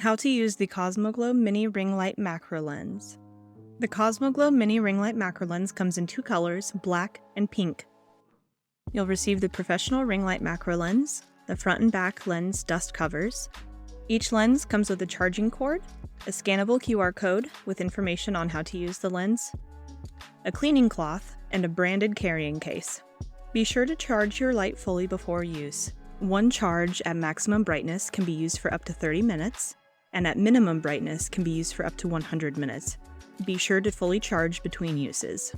How to use the CosmoGlo Mini Ring Light Macro Lens. The CosmoGlo Mini Ring Light Macro Lens comes in two colors, black and pink. You'll receive the professional ring light macro lens, the front and back lens dust covers. Each lens comes with a charging cord, a scannable QR code with information on how to use the lens, a cleaning cloth, and a branded carrying case. Be sure to charge your light fully before use. One charge at maximum brightness can be used for up to 30 minutes, and at minimum brightness can be used for up to 100 minutes. Be sure to fully charge between uses.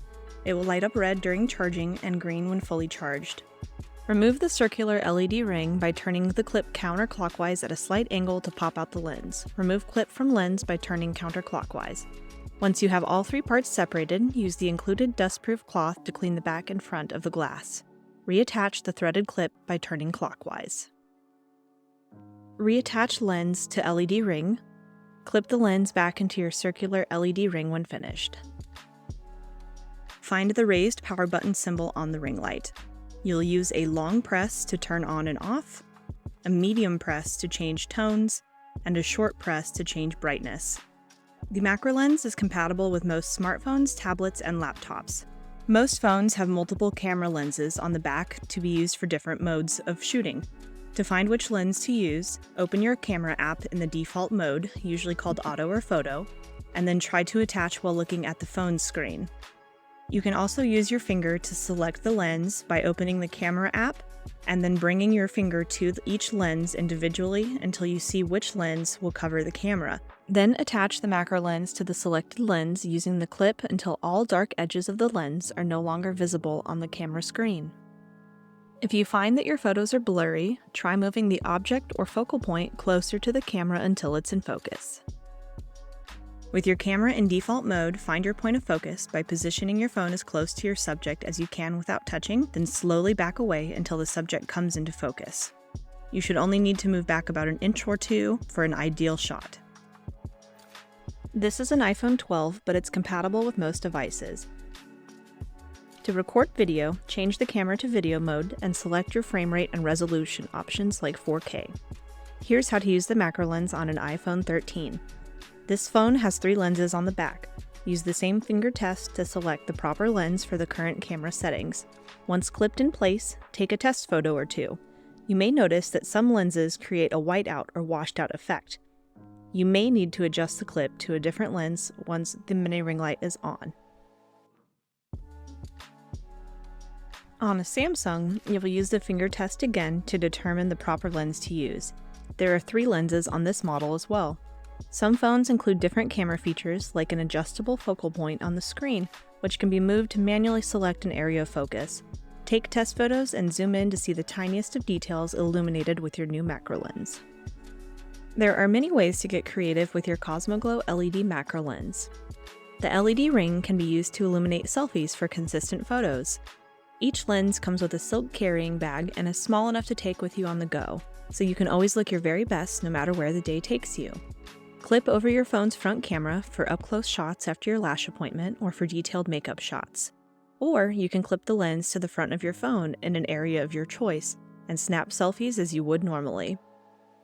It will light up red during charging and green when fully charged. Remove the circular LED ring by turning the clip counterclockwise at a slight angle to pop out the lens. Remove clip from lens by turning counterclockwise. Once you have all three parts separated, use the included dustproof cloth to clean the back and front of the glass. Reattach the threaded clip by turning clockwise. Reattach lens to LED ring. Clip the lens back into your circular LED ring when finished. Find the raised power button symbol on the ring light. You'll use a long press to turn on and off, a medium press to change tones, and a short press to change brightness. The macro lens is compatible with most smartphones, tablets, and laptops. Most phones have multiple camera lenses on the back to be used for different modes of shooting. To find which lens to use, open your camera app in the default mode, usually called Auto or Photo, and then try to attach while looking at the phone screen. You can also use your finger to select the lens by opening the camera app and then bringing your finger to each lens individually until you see which lens will cover the camera. Then attach the macro lens to the selected lens using the clip until all dark edges of the lens are no longer visible on the camera screen. If you find that your photos are blurry, try moving the object or focal point closer to the camera until it's in focus. With your camera in default mode, find your point of focus by positioning your phone as close to your subject as you can without touching, then slowly back away until the subject comes into focus. You should only need to move back about an inch or two for an ideal shot. This is an iPhone 12, but it's compatible with most devices. To record video, change the camera to video mode and select your frame rate and resolution options like 4K. Here's how to use the macro lens on an iPhone 13. This phone has 3 lenses on the back. Use the same finger test to select the proper lens for the current camera settings. Once clipped in place, take a test photo or two. You may notice that some lenses create a whiteout or washed out effect. You may need to adjust the clip to a different lens once the mini ring light is on. On a Samsung, you will use the finger test again to determine the proper lens to use. There are 3 lenses on this model as well. Some phones include different camera features like an adjustable focal point on the screen, which can be moved to manually select an area of focus. Take test photos and zoom in to see the tiniest of details illuminated with your new macro lens. There are many ways to get creative with your CosmoGlo LED macro lens. The LED ring can be used to illuminate selfies for consistent photos. Each lens comes with a silk carrying bag and is small enough to take with you on the go, so you can always look your very best no matter where the day takes you. Clip over your phone's front camera for up-close shots after your lash appointment or for detailed makeup shots. Or you can clip the lens to the front of your phone in an area of your choice and snap selfies as you would normally.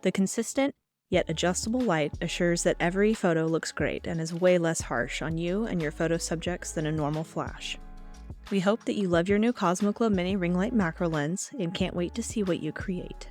The consistent, yet adjustable light assures that every photo looks great and is way less harsh on you and your photo subjects than a normal flash. We hope that you love your new CosmoGlo Mini Ring Light Macro Lens and can't wait to see what you create.